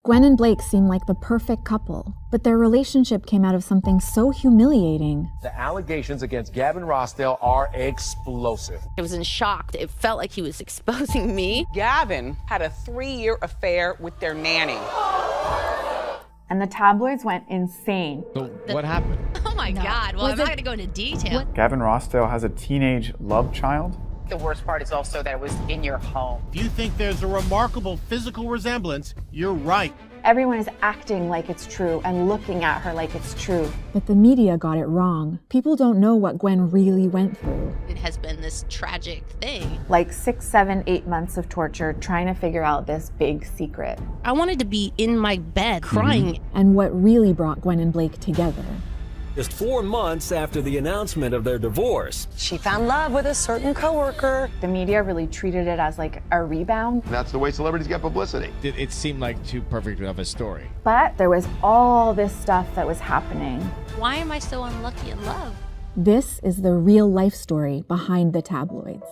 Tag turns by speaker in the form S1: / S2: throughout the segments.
S1: Gwen and Blake seem like the perfect couple, but their relationship came out of something so humiliating.
S2: The allegations against Gavin Rossdale are explosive.
S3: I was in shock. It felt like he was exposing me.
S4: Gavin had a 3-year affair with their nanny.
S5: And the tabloids went insane.
S6: So what happened?
S3: Oh my God. Well, I'm not going to go into detail.
S7: Gavin Rossdale has a teenage love child.
S4: The worst part is also that it was in your home.
S8: If you think there's a remarkable physical resemblance, you're right.
S5: Everyone is acting like it's true and looking at her like it's true.
S1: But the media got it wrong. People don't know what Gwen really went through.
S3: It has been this tragic thing.
S5: Like 6, 7, 8 months of torture trying to figure out this big secret.
S3: I wanted to be in my bed crying.
S1: And what really brought Gwen and Blake together.
S9: Just 4 months after the announcement of their divorce.
S10: She found love with a certain coworker.
S5: The media really treated it as like a rebound.
S11: That's the way celebrities get publicity.
S6: It seemed like too perfect of a story.
S5: But there was all this stuff that was happening.
S3: Why am I so unlucky in love?
S1: This is the real life story behind the tabloids.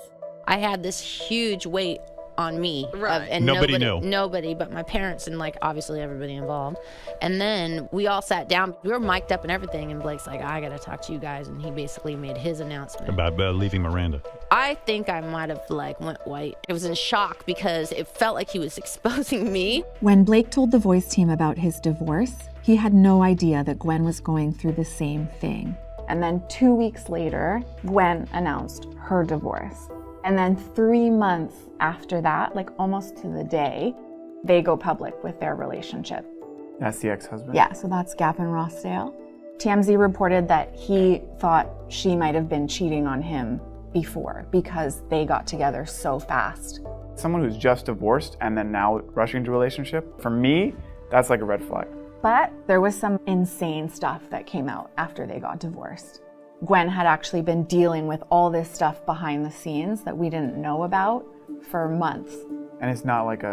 S3: I had this huge weight on me.
S12: Right.
S3: And
S12: Nobody knew.
S3: Nobody but my parents and like obviously everybody involved. And then we all sat down. We were mic'd up and everything, and Blake's like, I gotta talk to you guys, and he basically made his announcement.
S12: About leaving Miranda.
S3: I think I might have like went white. I was in shock because it felt like he was exposing me.
S1: When Blake told the Voice team about his divorce, he had no idea that Gwen was going through the same thing.
S5: And then 2 weeks later, Gwen announced her divorce. And then 3 months after that, like almost to the day, they go public with their relationship.
S7: That's the ex-husband?
S5: Yeah, so that's Gavin Rossdale. TMZ reported that he thought she might have been cheating on him before because they got together so fast.
S7: Someone who's just divorced and then now rushing into a relationship, for me, that's like a red flag.
S5: But there was some insane stuff that came out after they got divorced. Gwen had actually been dealing with all this stuff behind the scenes that we didn't know about for months.
S7: And it's not like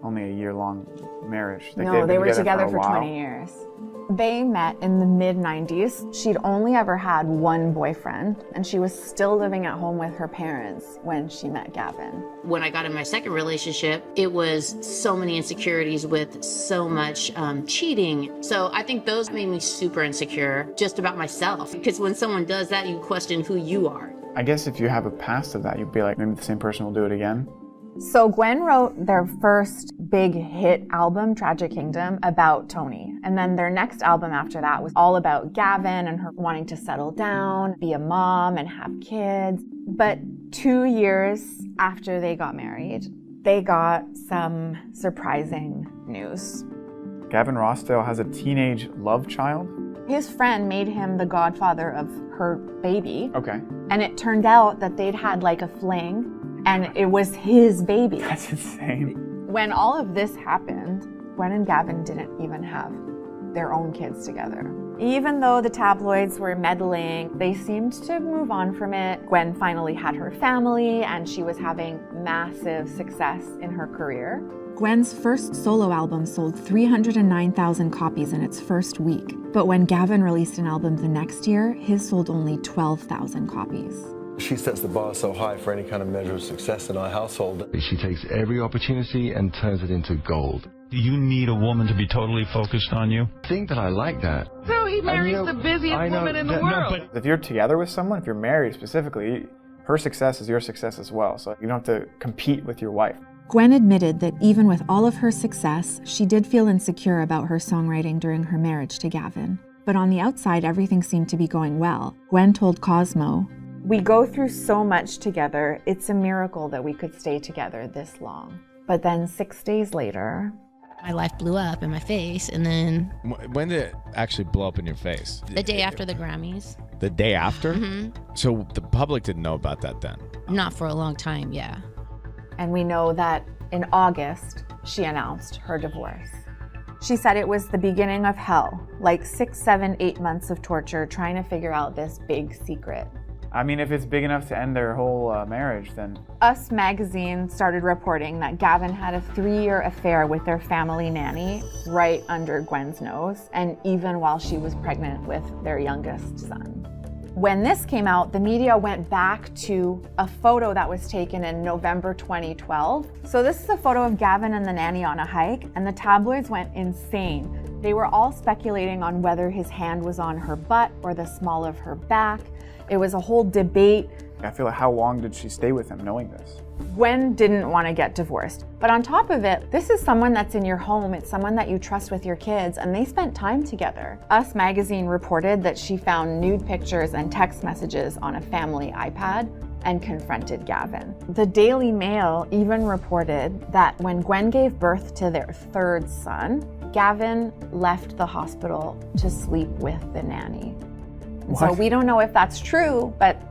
S7: only a year-long marriage. Like
S5: No, they were together
S7: for
S5: for 20 years. They met in the mid-90s. She'd only ever had one boyfriend, and she was still living at home with her parents when she met Gavin.
S3: When I got in my second relationship, it was so many insecurities with so much cheating. So I think those made me super insecure just about myself. Because when someone does that, you question who you are.
S7: I guess if you have a past of that, you'd be like, maybe the same person will do it again.
S5: So Gwen wrote their first big hit album, Tragic Kingdom, about Tony. And then their next album after that was all about Gavin and her wanting to settle down, be a mom, and have kids. But 2 years after they got married, they got some surprising news.
S7: Gavin Rossdale has a teenage love child?
S5: His friend made him the godfather of her baby.
S7: Okay.
S5: And it turned out that they'd had like a fling, and it was his baby.
S7: That's insane.
S5: When all of this happened, Gwen and Gavin didn't even have their own kids together. Even though the tabloids were meddling, they seemed to move on from it. Gwen finally had her family, and she was having massive success in her career.
S1: Gwen's first solo album sold 309,000 copies in its first week. But when Gavin released an album the next year, his sold only 12,000 copies.
S13: She sets the bar so high for any kind of measure of success in our household.
S14: She takes every opportunity and turns it into gold.
S12: Do you need a woman to be totally focused on you?
S14: I think that I like that.
S4: So he marries the busiest woman in the world.
S7: If you're together with someone, if you're married specifically, her success is your success as well. So you don't have to compete with your wife.
S1: Gwen admitted that even with all of her success, she did feel insecure about her songwriting during her marriage to Gavin. But on the outside, everything seemed to be going well. Gwen told Cosmo,
S5: "We go through so much together. It's a miracle that we could stay together this long." But then 6 days later,
S3: my life blew up in my face, and then...
S6: When did it actually blow up in your face?
S3: The day after the Grammys.
S6: The day after?
S3: Mm-hmm.
S6: So the public didn't know about that then?
S3: Not for a long time, yeah.
S5: And we know that in August, she announced her divorce. She said it was the beginning of hell, like 6, 7, 8 months of torture trying to figure out this big secret.
S7: I mean, if it's big enough to end their whole marriage, then...
S5: Us magazine started reporting that Gavin had a 3-year affair with their family nanny right under Gwen's nose, and even while she was pregnant with their youngest son. When this came out, the media went back to a photo that was taken in November 2012. So this is a photo of Gavin and the nanny on a hike, and the tabloids went insane. They were all speculating on whether his hand was on her butt or the small of her back. It was a whole debate.
S7: I feel like, how long did she stay with him knowing this?
S5: Gwen didn't want to get divorced. But on top of it, this is someone that's in your home. It's someone that you trust with your kids, and they spent time together. Us Magazine reported that she found nude pictures and text messages on a family iPad and confronted Gavin. The Daily Mail even reported that when Gwen gave birth to their third son, Gavin left the hospital to sleep with the nanny. So we don't know if that's true, but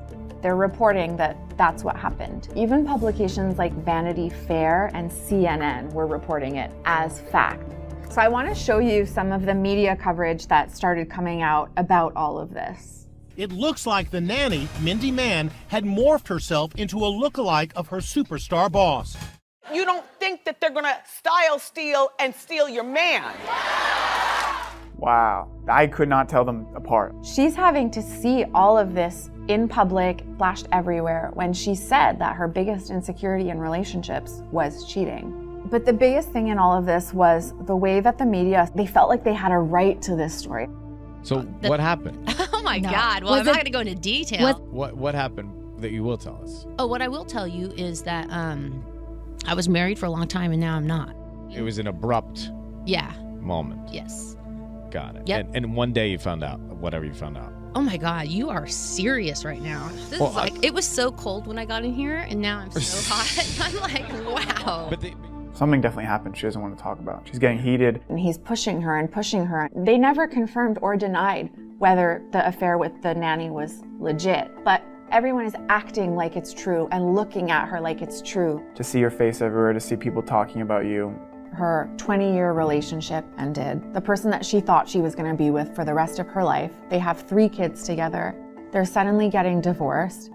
S5: they're reporting that that's what happened. Even publications like Vanity Fair and CNN were reporting it as fact. So I want to show you some of the media coverage that started coming out about all of this.
S8: It looks like the nanny, Mindy Mann, had morphed herself into a lookalike of her superstar boss.
S4: You don't think that they're gonna style steal and steal your man.
S7: Wow, I could not tell them apart.
S5: She's having to see all of this in public, flashed everywhere, when she said that her biggest insecurity in relationships was cheating. But the biggest thing in all of this was the way that the media, they felt like they had a right to this story.
S6: So what happened?
S15: Oh my God. Well, I'm not going to go into detail.
S6: What happened that you will tell us?
S15: Oh, what I will tell you is that I was married for a long time and now I'm not.
S6: It was an abrupt moment.
S15: Yes.
S6: Got it.
S15: Yep.
S6: And one day you found out whatever you found out.
S15: Oh my God, you are serious right now. This is like, it was so cold when I got in here and now I'm so hot. I'm like, wow.
S7: Something definitely happened she doesn't want to talk about. She's getting heated.
S5: And he's pushing her and pushing her. They never confirmed or denied whether the affair with the nanny was legit, but everyone is acting like it's true and looking at her like it's true.
S7: To see your face everywhere, to see people talking about you.
S5: Her 20-year relationship ended. The person that she thought she was going to be with for the rest of her life, they have 3 kids together. They're suddenly getting divorced.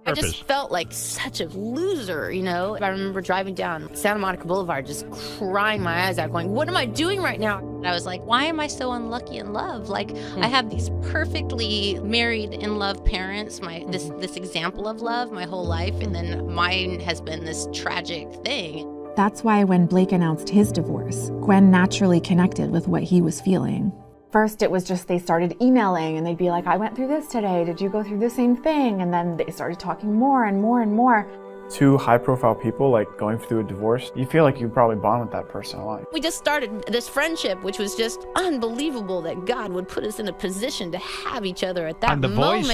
S15: I just felt like such a loser, you know? I remember driving down Santa Monica Boulevard just crying my eyes out, going, what am I doing right now? And I was like, why am I so unlucky in love? Like, I have these perfectly married in love parents, this example of love my whole life, and then mine has been this tragic thing.
S1: That's why when Blake announced his divorce, Gwen naturally connected with what he was feeling.
S5: First, it was just they started emailing and they'd be like, I went through this today. Did you go through the same thing? And then they started talking more and more and more.
S7: 2 high-profile people, like, going through a divorce, you feel like you probably bond with that person a lot.
S15: We just started this friendship, which was just unbelievable that God would put us in a position to have each other at that moment,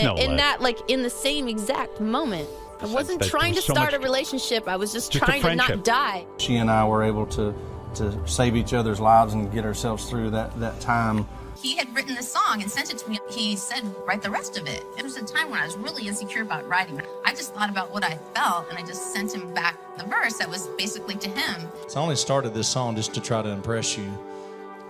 S15: in the same exact moment. I wasn't trying to start a relationship. I was just trying to not die.
S13: She and I were able to save each other's lives and get ourselves through that time.
S16: He had written this song and sent it to me. He said, write the rest of it. It was a time when I was really insecure about writing. I just thought about what I felt, and I just sent him back the verse that was basically to him.
S17: So I only started this song just to try to impress you.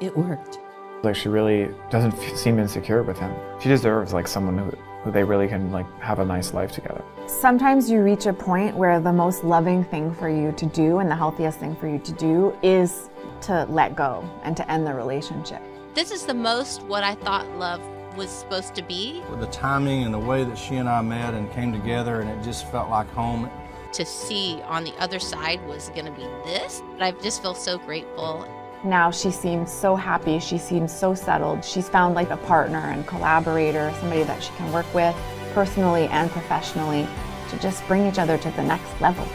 S15: It worked.
S7: Like, she really doesn't seem insecure with him. She deserves, like, someone who they really can, like, have a nice life together.
S5: Sometimes you reach a point where the most loving thing for you to do and the healthiest thing for you to do is to let go and to end the relationship.
S15: This is the most what I thought love was supposed to be.
S13: With the timing and the way that she and I met and came together, and it just felt like home.
S15: To see on the other side was going to be this. I just feel so grateful.
S5: Now she seems so happy. She seems so settled. She's found like a partner and collaborator, somebody that she can work with personally and professionally to just bring each other to the next level.